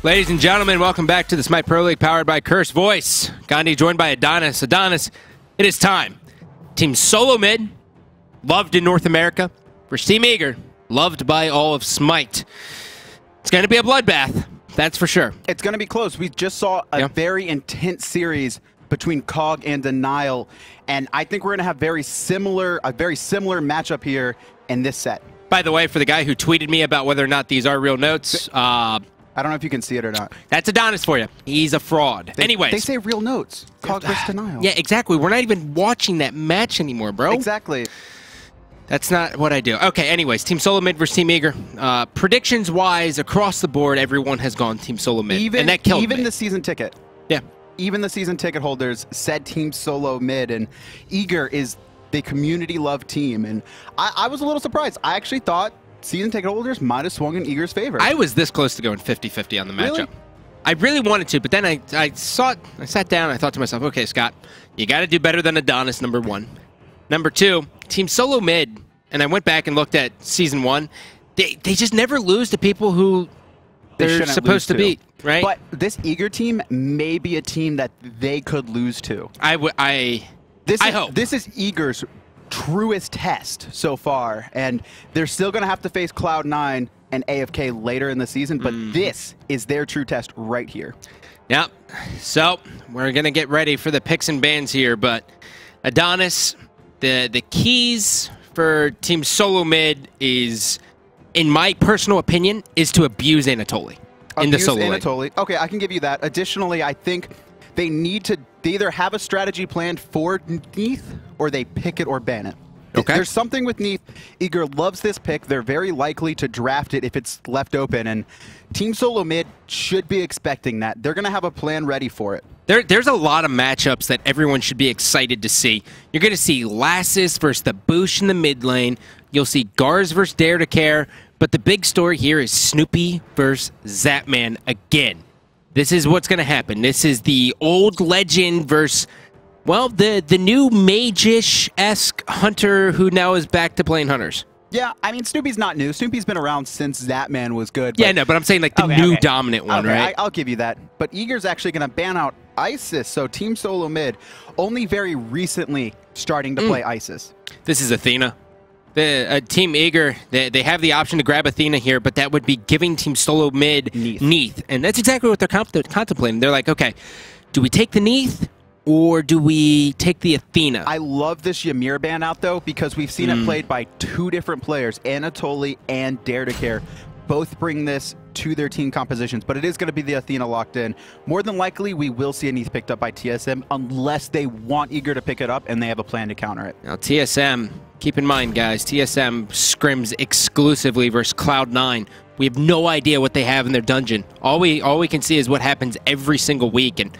Ladies and gentlemen, welcome back to the Smite Pro League powered by Curse Voice. Gandhi joined by Adonis. Adonis, it is time. Team Solomid, loved in North America, versus Team Eager, loved by all of Smite. It's going to be a bloodbath, that's for sure. It's going to be close. We just saw a very intense series between Cog and Denial, and I think we're going to have a very similar matchup here in this set. By the way, for the guy who tweeted me about whether or not these are real notes, I don't know if you can see it or not. That's Adonis for you. He's a fraud. Anyways. They say real notes. Cog versus Denial. Yeah, exactly. We're not even watching that match anymore, bro. Exactly. That's not what I do. Okay, anyways, Team Solomid versus Team Eager. Predictions-wise, across the board, everyone has gone Team Solomid, and that killed me. Even the season ticket. Yeah. Even the season ticket holders said Team Solomid, and Eager is the community-loved team. And I was a little surprised. I actually thought season ticket holders might have swung in Eager's favor. I was this close to going 50-50 on the matchup. Really? I really wanted to, but then I sat down and I thought to myself, okay, Scott, you got to do better than Adonis, number one. Number two, Team Solomid, and I went back and looked at Season 1, they just never lose to people who they're supposed to beat, right? But this Eager team may be a team that they could lose to. I hope. This is Eager's truest test so far, and they're still going to have to face Cloud9 and AFK later in the season, but this is their true test right here. Yep. So we're going to get ready for the picks and bans here, but Adonis, the keys for Team Solomid is, in my personal opinion, is to abuse Anatoly in the solo lane. Anatoly. Okay, I can give you that. Additionally, I think they need to either have a strategy planned for Neith or they pick it or ban it. Okay. There's something with Neith. Eager loves this pick. They're very likely to draft it if it's left open, and Team Solomid should be expecting that. They're going to have a plan ready for it. There's a lot of matchups that everyone should be excited to see. You're going to see Lassus versus the Boosh in the mid lane. You'll see Gars versus Dare to Care. But the big story here is Snoopy versus Zapman again. This is what's going to happen. This is the old legend versus, well, the new mage-ish-esque hunter who now is back to playing hunters. Yeah, I mean, Snoopy's not new. Snoopy's been around since Zapman was good. Yeah, no, but I'm saying like the new dominant one, right? I'll give you that. But Eager's actually going to ban out Isis, so Team Solomid only very recently starting to play Isis. This is Athena. Team Eager, they have the option to grab Athena here, but that would be giving Team Solomid Neith. And that's exactly what they're contemplating. They're like, okay, do we take the Neith or do we take the Athena? I love this Ymir ban out, though, because we've seen it played by two different players, Anatoly and Dare to Care. Both bring this to their team compositions, but it is going to be the Athena locked in. More than likely, we will see a Neith picked up by TSM unless they want Eager to pick it up and they have a plan to counter it. Now, TSM, keep in mind, guys, TSM scrims exclusively versus Cloud9. We have no idea what they have in their dungeon. All we can see is what happens every single week. And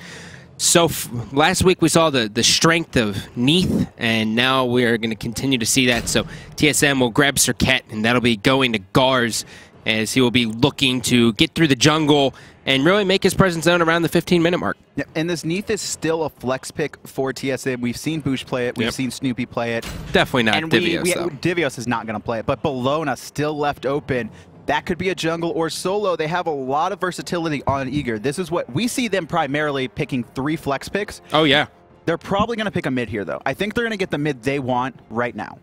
so last week we saw the strength of Neith, and now we are going to continue to see that. So TSM will grab Serqet, and that'll be going to Gars, as he will be looking to get through the jungle and really make his presence known around the 15-minute mark. Yeah, and this Neith is still a flex pick for TSM. We've seen Boosh play it. We've seen Snoopy play it. Definitely not Divios, though. Divios is not going to play it, but Bellona still left open. That could be a jungle or solo. They have a lot of versatility on Eager. This is what we see them primarily picking 3 flex picks. Oh, yeah. They're probably going to pick a mid here, though. I think they're going to get the mid they want right now.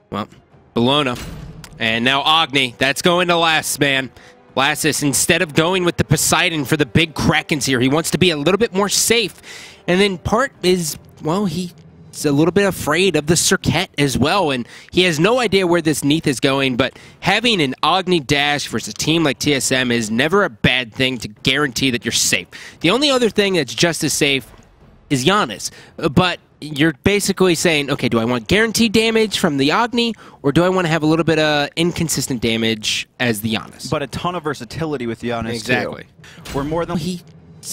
Well, Bellona. And now Agni, that's going to Lassus, man. Lassus, instead of going with the Poseidon for the big Krakens here, he wants to be a little bit more safe. And then part is, well, he's a little bit afraid of the Serqet as well, and he has no idea where this Neith is going, but having an Agni dash versus a team like TSM is never a bad thing to guarantee that you're safe. The only other thing that's just as safe is Giannis, but you're basically saying, okay, do I want guaranteed damage from the Agni, or do I want to have a little bit of inconsistent damage as the Giannis? But a ton of versatility with Giannis, exactly. Too. We're more than... He's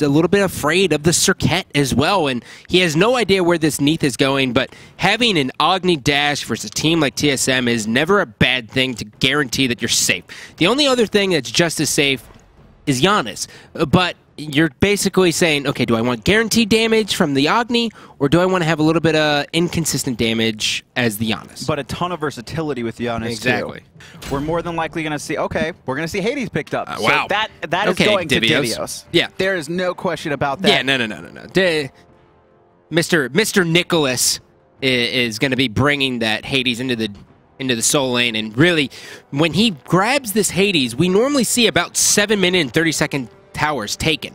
a little bit afraid of the Serqet as well, and he has no idea where this Neith is going, but having an Agni dash versus a team like TSM is never a bad thing to guarantee that you're safe. The only other thing that's just as safe is Giannis, but you're basically saying, okay, do I want guaranteed damage from the Agni, or do I want to have a little bit of inconsistent damage as the Giannis? But a ton of versatility with Giannis, exactly. too. We're more than likely going to see, okay, we're going to see Hades picked up. Wow. So that is going to Divios. Yeah. There is no question about that. Yeah, no. Mr. Nicholas is going to be bringing that Hades into the soul lane, and really, when he grabs this Hades, we normally see about 7-minute and 30-second towers taken.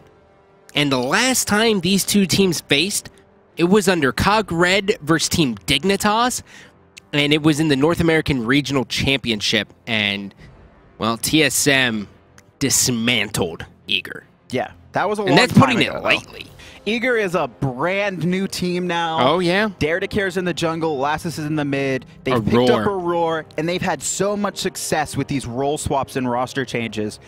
And the last time these two teams faced, it was under Cog Red versus Team Dignitas, and it was in the North American Regional Championship, and, well, TSM dismantled Eager. Yeah, that was a long time ago. And that's putting it lightly. Eager is a brand new team now. Oh, yeah? Dare to Care's in the jungle, Lassus is in the mid. They've picked up Aurora, and they've had so much success with these role swaps and roster changes.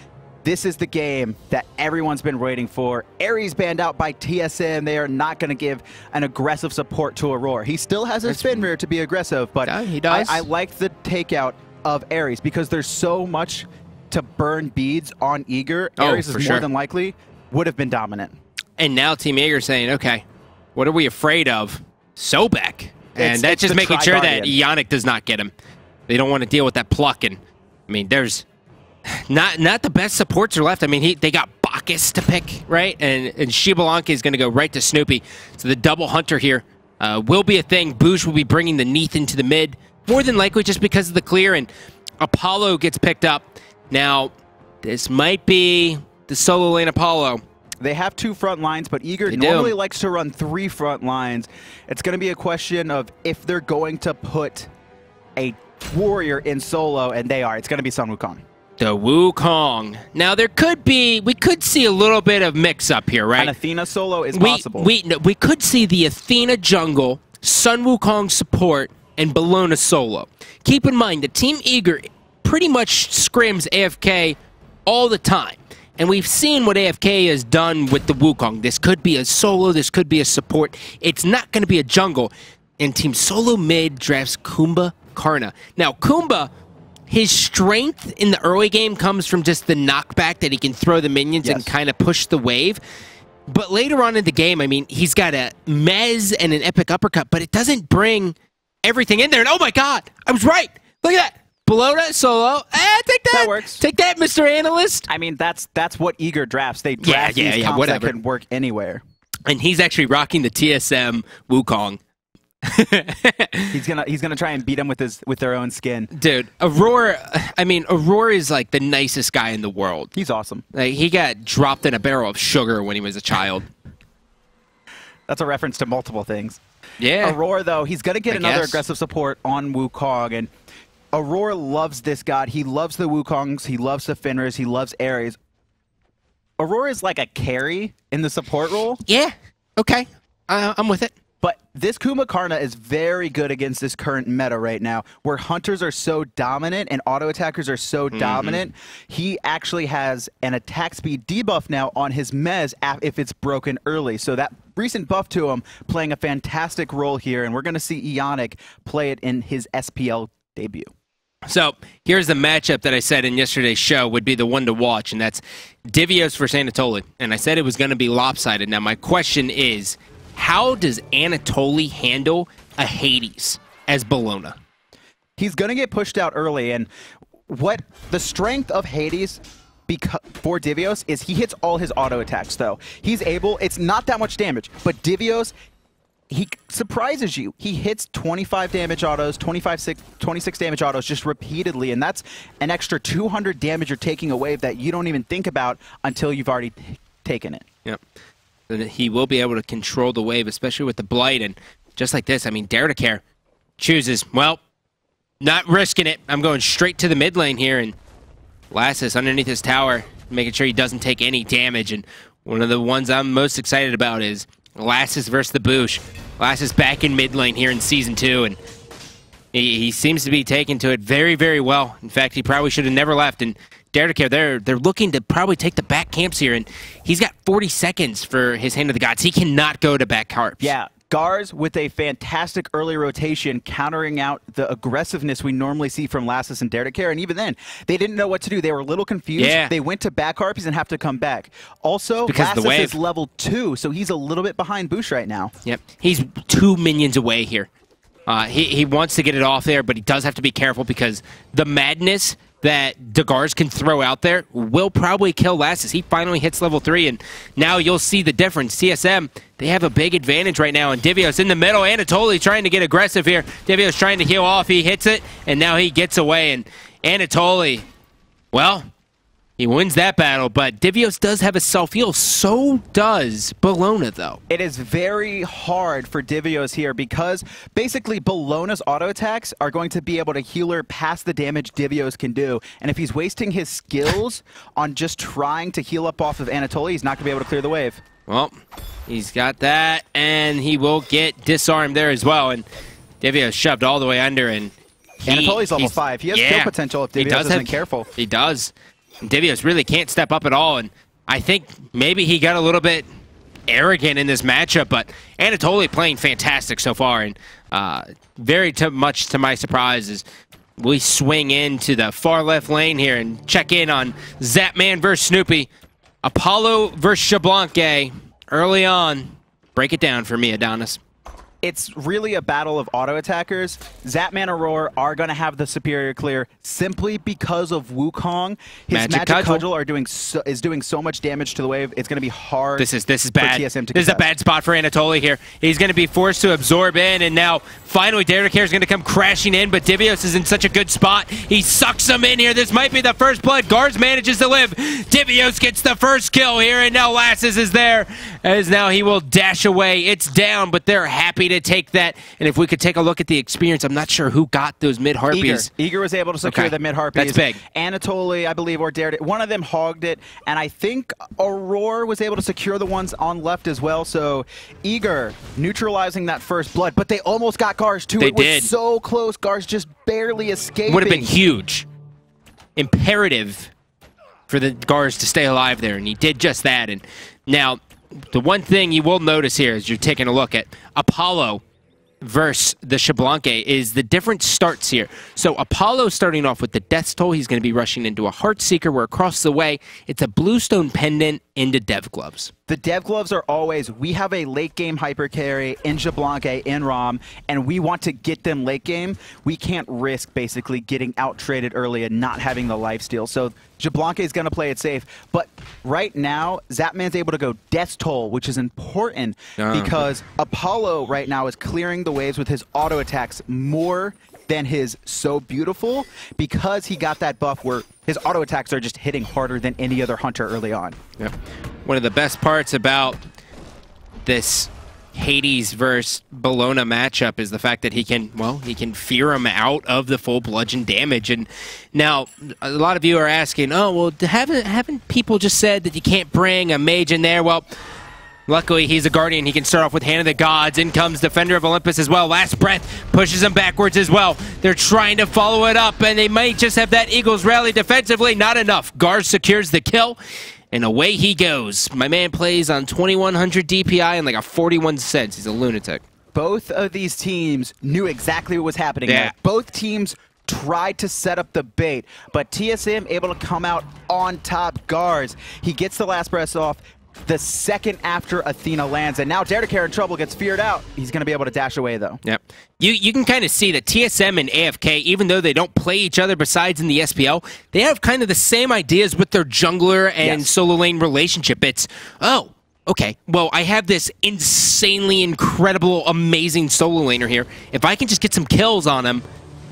This is the game that everyone's been waiting for. Ares banned out by TSM. They are not going to give an aggressive support to Aurora. He still has his Fenrir to be aggressive, but yeah, he does. I like the takeout of Ares because there's so much to burn beads on Eager. Ares is more than likely would have been dominant. And now Team Eager saying, okay, what are we afraid of? Sobek. And that's just making sure that Ionic does not get him. They don't want to deal with that pluck. And I mean, there's not the best supports are left. I mean, they got Bacchus to pick, right? And Shibalanka is going to go right to Snoopy. So the double hunter here will be a thing. Boosh will be bringing the Neith into the mid, more than likely just because of the clear. And Apollo gets picked up. Now, this might be the solo lane Apollo. They have 2 front lines, but Eager normally likes to run 3 front lines. It's going to be a question of if they're going to put a warrior in solo, and they are. It's going to be Sun Wukong. The Wukong. Now, we could see a little bit of mix-up here, right? An Athena solo is possible. We could see the Athena jungle, Sun Wukong support, and Bellona solo. Keep in mind, the Team Eager pretty much scrims AFK all the time. And we've seen what AFK has done with the Wukong. This could be a solo, this could be a support. It's not going to be a jungle. And Team Solo Mid drafts Kumbhakarna. Now, Kumbha, his strength in the early game comes from just the knockback that he can throw the minions and kind of push the wave. But later on in the game, I mean, he's got a mez and an epic uppercut, but it doesn't bring everything in there. And oh my god, I was right. Look at that. Bellona solo. Take that. That works. Take that, Mr. Analyst. I mean, that's what Eager drafts. They draft these comps that can work anywhere. And he's actually rocking the TSM Wukong. he's gonna try and beat him with their own skin. Dude, Aurora. I mean, Aurora is like the nicest guy in the world. He's awesome. Like, he got dropped in a barrel of sugar when he was a child. That's a reference to multiple things. Yeah. Aurora, though, he's gonna get another aggressive support on Wukong, and Aurora loves this god. He loves the Wukongs. He loves the Fenrirs. He loves Ares. Aurora is like a carry in the support role. Yeah. Okay. I'm with it. But this Kumbhakarna is very good against this current meta right now, where hunters are so dominant and auto attackers are so dominant. He actually has an attack speed debuff now on his mez if it's broken early. So that recent buff to him playing a fantastic role here, and we're going to see Ionic play it in his SPL debut. So here's the matchup that I said in yesterday's show would be the one to watch, and that's Divios versus Anatoly. And I said it was going to be lopsided. Now my question is, how does Anatoly handle a Hades as Bellona? He's going to get pushed out early, and what the strength of Hades for Divios is he hits all his auto attacks, though. He's able, it's not that much damage, but Divios, he surprises you. He hits 25 damage autos, 26 damage autos just repeatedly, and that's an extra 200 damage you're taking away that you don't even think about until you've already taken it. Yep. He will be able to control the wave, especially with the Blight, and just like this, I mean, Dare to Care chooses, well, not risking it. I'm going straight to the mid lane here, and Lassus underneath his tower, making sure he doesn't take any damage, and one of the ones I'm most excited about is Lassus versus the Boosh. Lassus back in mid lane here in Season 2, and he seems to be taking to it very, very well. In fact, he probably should have never left, and Dare to Care, they're looking to probably take the back camps here, and he's got 40 seconds for his Hand of the Gods. He cannot go to back carps. Yeah, Gars with a fantastic early rotation, countering out the aggressiveness we normally see from Lassus and Dare to Care. And even then, they didn't know what to do. They were a little confused. Yeah. They went to back harpies and have to come back. Also, Lassus is level 2, so he's a little bit behind Boosh right now. Yep, he's 2 minions away here. He wants to get it off there, but he does have to be careful because the madness that Dagars can throw out there will probably kill Lassus. He finally hits level 3, and now you'll see the difference. TSM, they have a big advantage right now, and Divios in the middle. Anatoly trying to get aggressive here. Divios trying to heal off. He hits it, and now he gets away, and Anatoly, well, he wins that battle, but Divios does have a self-heal. So does Bellona, though. It is very hard for Divios here because basically Bellona's auto attacks are going to be able to heal her past the damage Divios can do. And if he's wasting his skills on just trying to heal up off of Anatoly, he's not going to be able to clear the wave. Well, he's got that, and he will get disarmed there as well. And Divios shoved all the way under, and Anatoly's level 5. He has kill potential if Divios isn't careful. He does. Divios really can't step up at all, and I think maybe he got a little bit arrogant in this matchup, but Anatoly playing fantastic so far, and very much to my surprise is we swing into the far left lane here and check in on Zapman versus Snoopy. Apollo versus Xbalanque early on. Break it down for me, Adonis. It's really a battle of auto attackers. Zapman and Roar are going to have the superior clear simply because of Wukong. His Magic Cudgel is doing so much damage to the wave. It's going to be hard. This is bad. For TSM to this is a bad spot for Anatoly here. He's going to be forced to absorb in, and now finally Dare to Care is going to come crashing in, but Divios is in such a good spot. He sucks him in here. This might be the first blood. Gars manages to live. Divios gets the first kill here, and now Lassus is there, as now he will dash away. It's down, but they're happy to take that. And if we could take a look at the experience, I'm not sure who got those mid-harpies. Eager was able to secure the mid-harpies. That's big. Anatoly, I believe, or Dare, one of them hogged it, and I think Aurora was able to secure the ones on left as well. So Eager neutralizing that first blood, but they almost got Gars too. It was so close. Gars just barely escaping. Would have been huge. Imperative for the Gars to stay alive there, and he did just that. And now, the one thing you will notice here as you're taking a look at Apollo versus the Xbalanque is the different starts here. So Apollo starting off with the Death's Toll, he's going to be rushing into a Heartseeker, where across the way, it's a Bluestone Pendant into Dev Gloves. The Dev Gloves are always, we have a late game hyper carry in Xbalanque, in ROM, and we want to get them late game. We can't risk basically getting out traded early and not having the lifesteal. So Xbalanque is going to play it safe. But right now, Zapman's able to go Death's Toll, which is important because Apollo right now is clearing the waves with his auto attacks more than his So Beautiful, because he got that buff where his auto attacks are just hitting harder than any other hunter early on. Yeah. One of the best parts about this Hades versus Bellona matchup is the fact that he can fear him out of the full bludgeon damage. And now a lot of you are asking, oh, well, haven't people just said that you can't bring a mage in there? Well, luckily, he's a Guardian. He can start off with Hand of the Gods. In comes Defender of Olympus as well. Last Breath pushes him backwards as well. They're trying to follow it up, and they might just have that Eagles rally defensively. Not enough. Gars secures the kill, and away he goes. My man plays on 2100 DPI and like a 41 cents. He's a lunatic. Both of these teams knew exactly what was happening. Yeah. Both teams tried to set up the bait, but TSM able to come out on top. Gars, he gets the Last Breath off the second after Athena lands, and now Dare to Care in trouble, gets feared out. He's going to be able to dash away, though. Yep. You can kind of see that TSM and AFK, even though they don't play each other besides in the SPL, they have kind of the same ideas with their jungler and solo lane relationship. It's, oh, okay, well, I have this insanely incredible, amazing solo laner here. If I can just get some kills on him,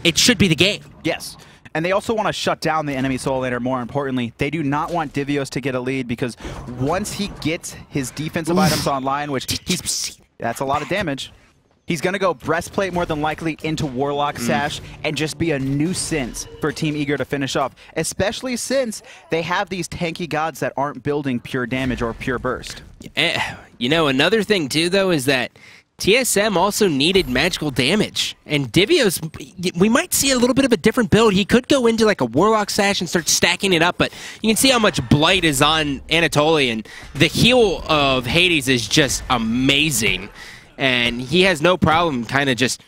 it should be the game. Yes. And they also want to shut down the enemy solo laner, more importantly. They do not want Divios to get a lead, because once he gets his defensive items online, which that's a lot of damage, he's going to go Breastplate more than likely into Warlock Sash and just be a nuisance for Team Eager to finish off, especially since they have these tanky gods that aren't building pure damage or pure burst. You know, another thing too, though, is that TSM also needed magical damage, and Divios, we might see a little bit of a different build. He could go into like a Warlock Sash and start stacking it up, but you can see how much Blight is on Anatoly, and the heal of Hades is just amazing. and he has no problem kind of just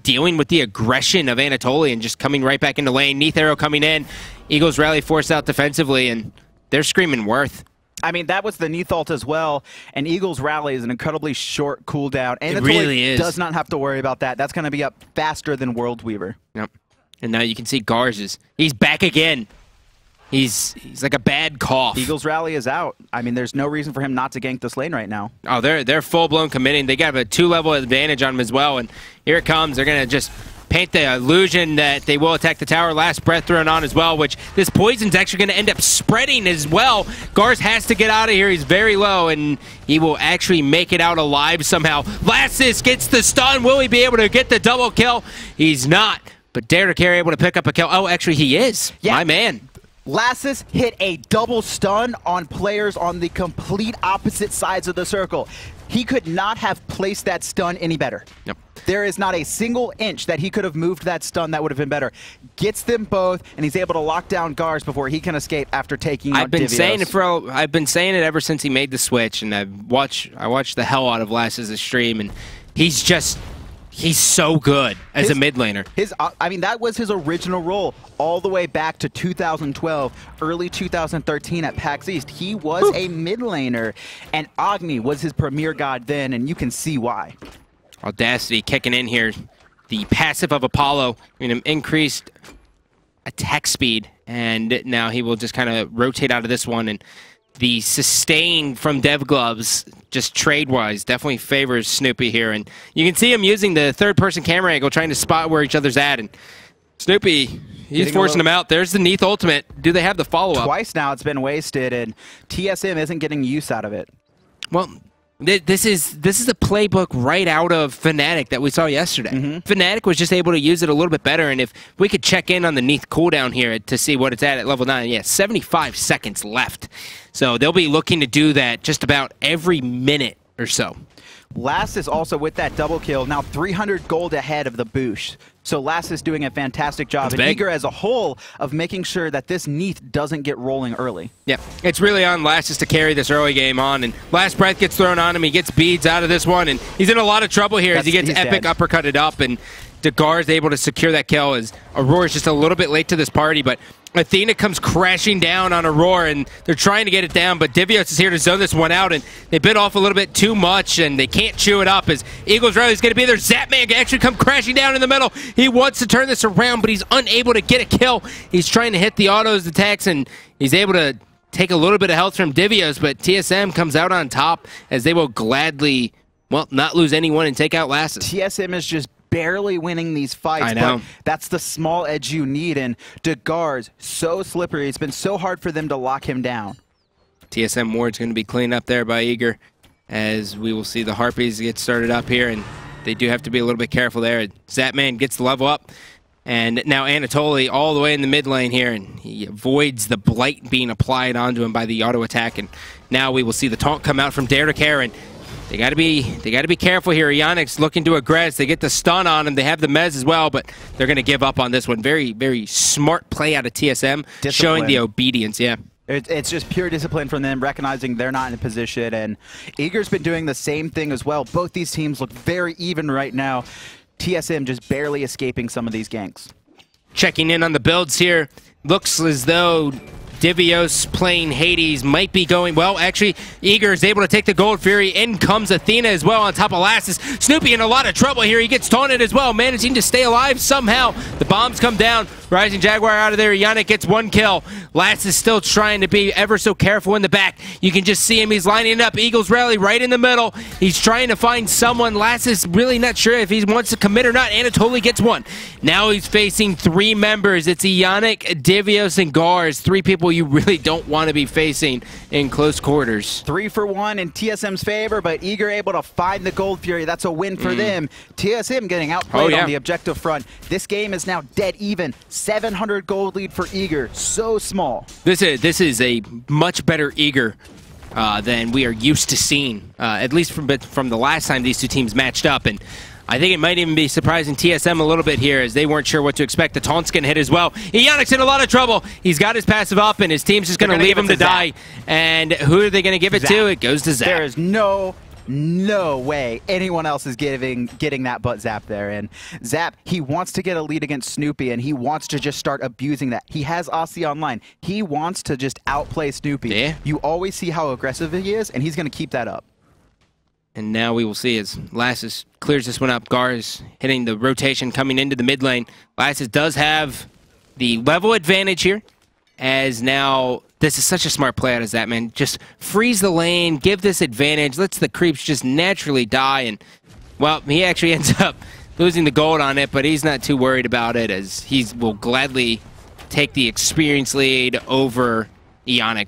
dealing with the aggression of Anatoly and just coming right back into lane. Neith arrow coming in. Eagles rally forced out defensively, and they're screaming worth. I mean, that was the Neith ult as well, and Eagles rally is an incredibly short cooldown. And it really is. Does not have to worry about that. That's going to be up faster than World Weaver. Yep. And now you can see Garz he's back again. He's like a bad cough. Eagles rally is out. I mean, there's no reason for him not to gank this lane right now. Oh, they're full-blown committing. They got a 2-level advantage on him as well, and here it comes. They're going to just paint the illusion that they will attack the tower. Last breath thrown on as well, which this poison's actually going to end up spreading as well. Garz has to get out of here. He's very low, and he will actually make it out alive somehow. Lassus gets the stun. Will he be able to get the double kill? He's not, but Dare to Carry able to pick up a kill. Oh, actually, he is. Yeah. My man. Lassus hit a double stun on players on the complete opposite sides of the circle. He could not have placed that stun any better. Yep. There is not a single inch that he could have moved that stun that would have been better. Gets them both, and he's able to lock down Garz before he can escape after taking out Divios. I've been saying it ever since he made the switch, and I watched the hell out of Lassus' stream, and he's so good as a mid laner. I mean, that was his original role all the way back to 2012, early 2013 at PAX East. He was a mid laner, and Agni was his premier god then, and you can see why. Audacity kicking in here. The passive of Apollo, increased attack speed, and now he will just kind of rotate out of this one, and the sustain from Dev Gloves, just trade-wise, definitely favors Snoopy here. And you can see him using the third-person camera angle, trying to spot where each other's at. And Snoopy, he's forcing him out. There's the Neith ultimate. Do they have the follow-up? Twice now it's been wasted, and TSM isn't getting use out of it. Well, this is a playbook right out of Fnatic that we saw yesterday. Fnatic was just able to use it a little bit better, and if we could check in on the Neith cooldown here to see what it's at level 9, yeah, 75 seconds left. So they'll be looking to do that just about every minute or so. Lassus also with that double kill, now 300 gold ahead of the Boosh. So Lassus doing a fantastic job, and Eager as a whole of making sure that this Neith doesn't get rolling early. Yeah, it's really on Lassus to carry this early game on, and last breath gets thrown on him. He gets beads out of this one, and he's in a lot of trouble here as he gets epic uppercutted up, and Garz able to secure that kill as Aurora's just a little bit late to this party, but Athena comes crashing down on Aurora, and they're trying to get it down, but Divios is here to zone this one out, and they bit off a little bit too much, and they can't chew it up as Eagles Rally's going to be there. Zapman can actually come crashing down in the middle. He wants to turn this around, but he's unable to get a kill. He's trying to hit the autos attacks, and he's able to take a little bit of health from Divios, but TSM comes out on top as they will gladly, well, not lose anyone and take out Lassus. TSM is just barely winning these fights, but that's the small edge you need, and Garz, so slippery. It's been so hard for them to lock him down. TSM Ward's going to be cleaned up there by Eager, as we will see the Harpies get started up here, and they do have to be a little bit careful there. Zapman gets the level up, and now Anatoly all the way in the mid lane here, and he avoids the blight being applied onto him by the auto attack, and now we will see the taunt come out from Dare to Care, and they got to be careful here. Ionic's looking to aggress. They get the stun on him. They have the mez as well, but they're going to give up on this one. Very, very smart play out of TSM, showing the obedience. Yeah, it's just pure discipline from them, recognizing they're not in a position. And Eager's been doing the same thing as well. Both these teams look very even right now. TSM just barely escaping some of these ganks. Checking in on the builds here. Looks as though Divios playing Hades might be going well. Actually, Eager is able to take the Gold Fury. In comes Athena as well on top of Lassus. Snoopy in a lot of trouble here. He gets taunted as well, managing to stay alive somehow. The bombs come down. Rising Jaguar out of there. Ionic gets one kill. Lassus still trying to be ever so careful in the back. You can just see him. He's lining up. Eagles rally right in the middle. He's trying to find someone. Lassus really not sure if he wants to commit or not. Anatoly gets one. Now he's facing three members. It's Ionic, Divios, and Garz. Three people you really don't want to be facing in close quarters. 3 for 1 in TSM's favor, but Eager able to find the Gold Fury. That's a win for them. TSM getting outplayed on the objective front. This game is now dead even. 700 gold lead for Eager. So small. This is a much better Eager than we are used to seeing, at least from the last time these two teams matched up. And I think it might even be surprising TSM a little bit here, as they weren't sure what to expect. The taunt's going to hit as well. Ionic's in a lot of trouble. He's got his passive up, and his team's just going to leave him to die. And who are they going to give it to? It goes to Zap. There is no no way anyone else is getting that butt zap there. And Zap, he wants to get a lead against Snoopy, and he wants to just start abusing that. He has Aussie online. He wants to just outplay Snoopy. Yeah. You always see how aggressive he is, and he's going to keep that up. And now we will see as Lassus clears this one up. Gar is hitting the rotation coming into the mid lane. Lassus does have the level advantage here, as now this is such a smart play out of that, man. Just freeze the lane, give this advantage, lets the creeps just naturally die, and, well, he actually ends up losing the gold on it, but he's not too worried about it, as he will gladly take the experience lead over Ionic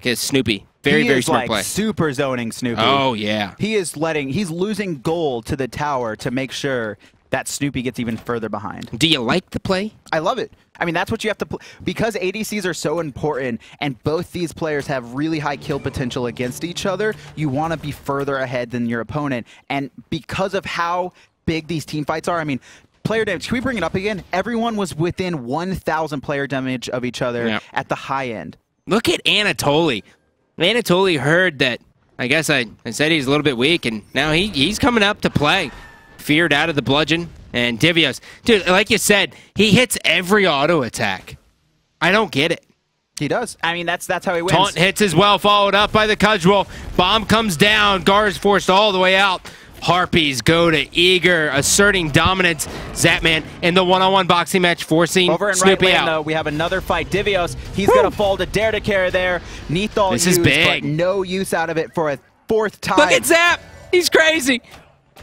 is Snoopy. Very smart play. Super zoning Snoopy. Oh, yeah. He's losing gold to the tower to make sure that Snoopy gets even further behind. Do you like the play? I love it. I mean, that's what you have to because ADCs are so important, and both these players have really high kill potential against each other. You want to be further ahead than your opponent, and because of how big these team fights are, I mean, player damage, can we bring it up again? Everyone was within 1,000 player damage of each other at the high end. Look at Anatoly. Anatoly heard that, I guess I said he's a little bit weak, and now he's coming up to play. Feared out of the bludgeon, and Divios. Dude, like you said, he hits every auto attack. I don't get it. He does. I mean, that's how he wins. Taunt hits as well, followed up by the cudgel. Bomb comes down. Gar is forced all the way out. Harpies go to Eager, asserting dominance. Zapman in the one-on-one boxing match, forcing over in Snoopy right lane, out. though, we have another fight. Divios, he's going to fall to Dare to Care there. Neith all this used, is big. but no use out of it for a fourth time. Look at Zap. He's crazy.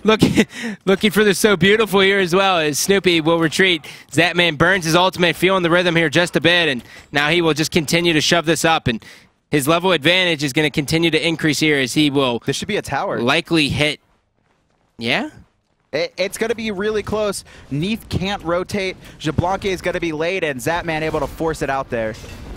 Looking for the So Beautiful here as well, as Snoopy will retreat. Zapman burns his ultimate, feeling the rhythm here just a bit, and now he will just continue to shove this up, and his level advantage is going to continue to increase here as he will... This should be a tower. ...likely hit... Yeah? It's going to be really close. Neith can't rotate. Jablanque is going to be late, and Zapman able to force it out there.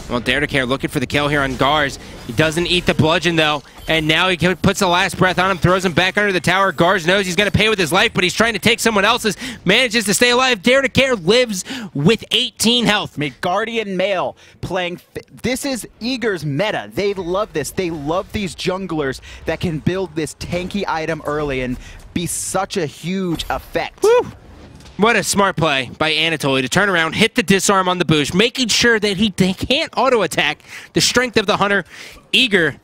Well, Dare to Care looking for the kill here on Gars. He doesn't eat the bludgeon, though. And now he puts the last breath on him, throws him back under the tower. Gars knows he's going to pay with his life, but he's trying to take someone else's. Manages to stay alive. Dare to Care lives with 18 health. Guardian Male playing. This is Eager's meta. They love this. They love these junglers that can build this tanky item early and be such a huge effect. Woo! What a smart play by Anatoly to turn around, hit the disarm on the boost, making sure that he can't auto-attack. The strength of the Hunter. Eager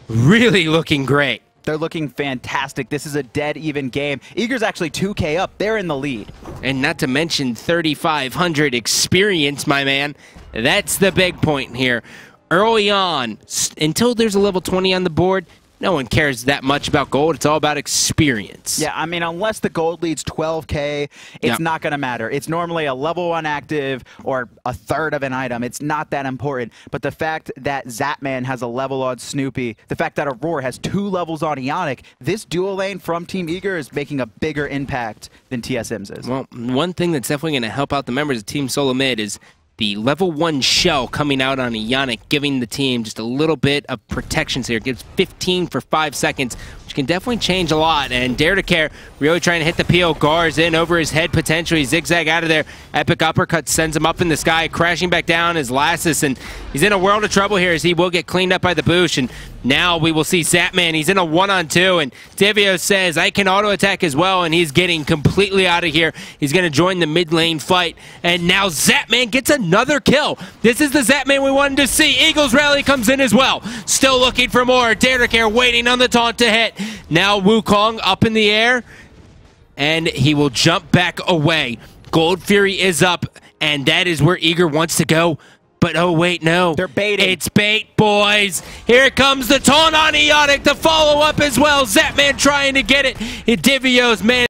really looking great. They're looking fantastic. This is a dead even game. Eager's actually 2K up. They're in the lead. And not to mention 3,500 experience, my man. That's the big point here. Early on, until there's a level 20 on the board, no one cares that much about gold. It's all about experience. Yeah, I mean, unless the gold leads 12K, it's not going to matter. It's normally a level 1 active or a third of an item. It's not that important. But the fact that Zapman has a level on Snoopy, the fact that Aurora has 2 levels on Ionic, this dual lane from Team Eager is making a bigger impact than TSM's is. Well, one thing that's definitely going to help out the members of Team Solomid is the level 1 shell coming out on Ionic, giving the team just a little bit of protections here. It gives 15 for 5 seconds, which can definitely change a lot. And Dare to Care really trying to hit the PO. Gars in over his head potentially. Zigzag out of there. Epic uppercut sends him up in the sky, crashing back down as Lassus. And he's in a world of trouble here as he will get cleaned up by the Boosh. And now we will see Zapman. He's in a 1-on-2. And Divio says, I can auto-attack as well. And he's getting completely out of here. He's going to join the mid lane fight. And now Zapman gets another kill. This is the Zapman we wanted to see. Eagles Rally comes in as well. Still looking for more. Dare to Care waiting on the taunt to hit. Now Wukong up in the air. And he will jump back away. Gold Fury is up. And that is where Eager wants to go. But oh wait, no. They're baiting. It's bait, boys. Here comes the taunt on Ionic. The follow-up as well. Zapman trying to get it. Divios, man.